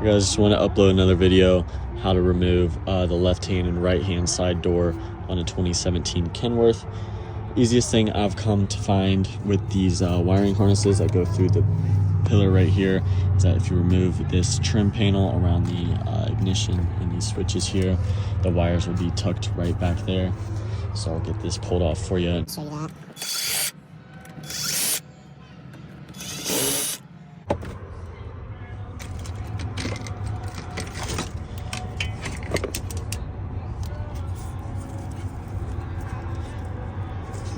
Guys, just want to upload another video how to remove the left hand and right hand side door on a 2017 Kenworth. Easiest thing I've come to find with these wiring harnesses that go through the pillar right here is that if you remove this trim panel around the ignition and these switches here, the wires will be tucked right back there. So I'll get this pulled off for you. Show you that.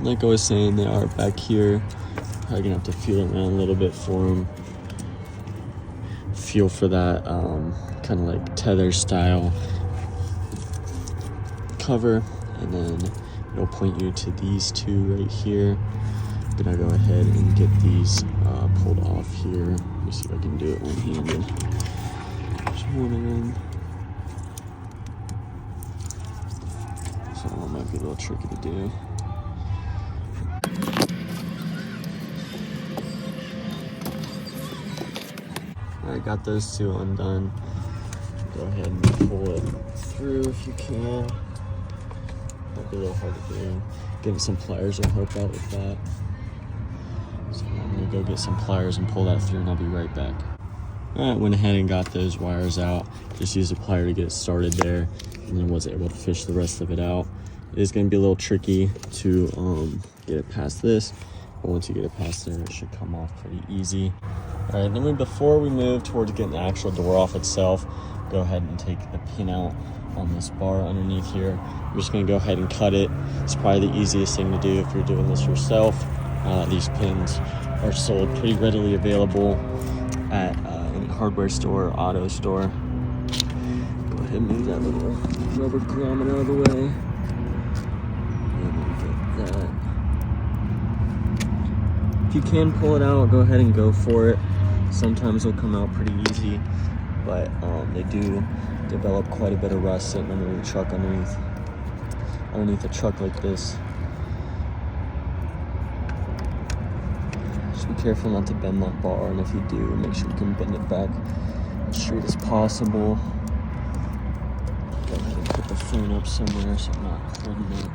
Like I was saying, they are back here. Probably gonna have to feel around a little bit for them. Feel for that kind of like tether style cover, and then it'll point you to these two right here. I'm gonna go ahead and get these pulled off here. Let me see if I can do it one-handed. There's one of them. So that one might be a little tricky to do. Alright, got those two undone. Go ahead and pull it through if you can. Might be a little hard to do. Getting some pliers will help out with that. So I'm gonna go get some pliers and pull that through, and I'll be right back. Alright, went ahead and got those wires out. Just used a plier to get it started there, and then was able to fish the rest of it out. It is gonna be a little tricky to get it past this, but once you get it past there, it should come off pretty easy. All right, then before we move towards getting the actual door off itself, go ahead and take the pin out on this bar underneath here. I'm just gonna go ahead and cut it. It's probably the easiest thing to do if you're doing this yourself. These pins are sold pretty readily available at any hardware store or auto store. Go ahead and move that little rubber grommet out of the way. And then get that. If you can pull it out, go ahead and go for it. Sometimes they'll come out pretty easy, but they do develop quite a bit of rust sitting under the truck underneath a truck like this. Just be careful not to bend that bar, and if you do, make sure you can bend it back as straight as possible. Go ahead and put the phone up somewhere so I'm not holding it.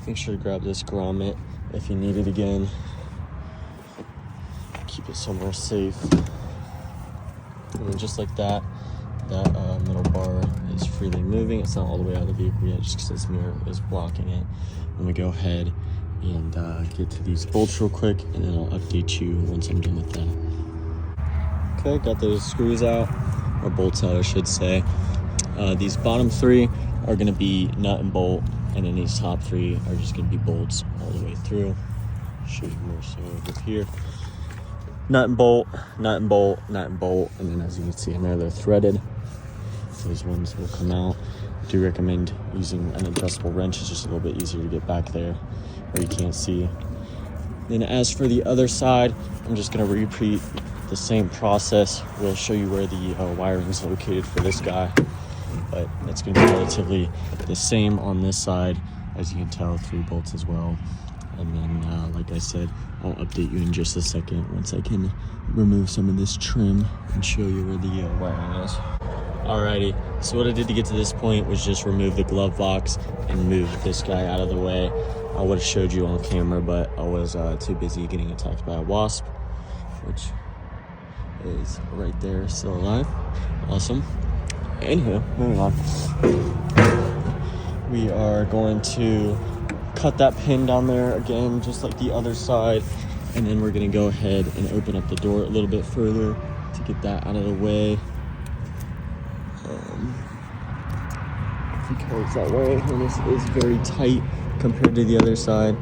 Make sure to grab this grommet if you need it again. Keep it somewhere safe. And then just like that, that middle bar is freely moving. It's not all the way out of the vehicle yet, just because this mirror is blocking it. I'm gonna go ahead and get to these bolts real quick, and then I'll update you once I'm done with that. Okay, got those screws out, or bolts out I should say. These bottom three are gonna be nut and bolt, and then these top three are just gonna be bolts all the way through. Show you more so over here. Nut and bolt, nut and bolt, nut and bolt, and then as you can see in there, they're threaded. Those ones will come out. I do recommend using an adjustable wrench. It's just a little bit easier to get back there where you can't see. Then as for the other side, I'm just gonna repeat the same process. We'll show you where the wiring is located for this guy, but it's gonna be relatively the same on this side. As you can tell, 3 bolts as well. And then, like I said, I'll update you in just a second once I can remove some of this trim and show you where the wiring is. Alrighty, so what I did to get to this point was just remove the glove box and move this guy out of the way. I would have showed you on camera, but I was too busy getting attacked by a wasp, which is right there, still alive. Awesome. Anywho, moving on. We are going to cut that pin down there again, just like the other side, and then we're gonna go ahead and open up the door a little bit further to get that out of the way. Because that way harness is very tight compared to the other side.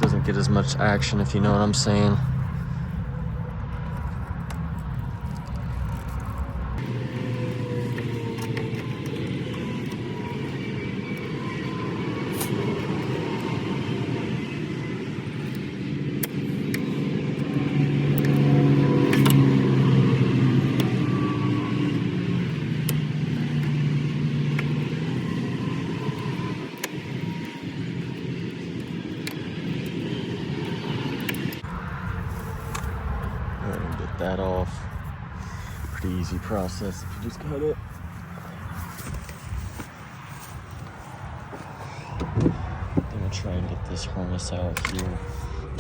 Doesn't get as much action, if you know what I'm saying. easy process if you just cut it. I'm gonna try and get this harness out here.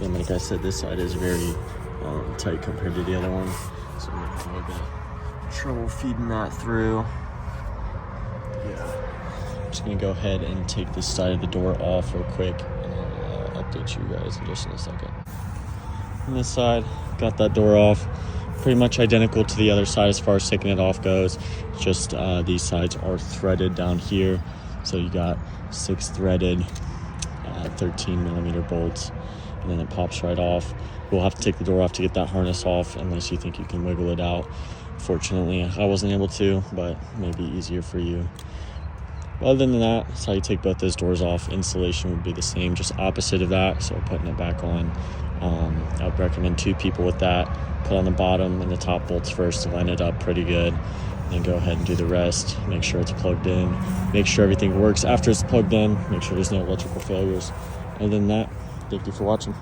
And like I said, this side is very tight compared to the other one, so I'm having a little bit of trouble feeding that through. Yeah. I'm just gonna go ahead and take this side of the door off real quick, and I'll update you guys just in a second. On this side, got that door off. Pretty much identical to the other side as far as taking it off goes. Just these sides are threaded down here. So you got 6 threaded 13mm bolts, and then it pops right off. We'll have to take the door off to get that harness off unless you think you can wiggle it out. Fortunately, I wasn't able to, but maybe easier for you. Other than that, that's how you take both those doors off. Installation would be the same, just opposite of that. So putting it back on. I would recommend 2 people with that. Put on the bottom and the top bolts first to line it up pretty good. Then go ahead and do the rest. Make sure it's plugged in. Make sure everything works after it's plugged in. Make sure there's no electrical failures. Other than that, thank you for watching.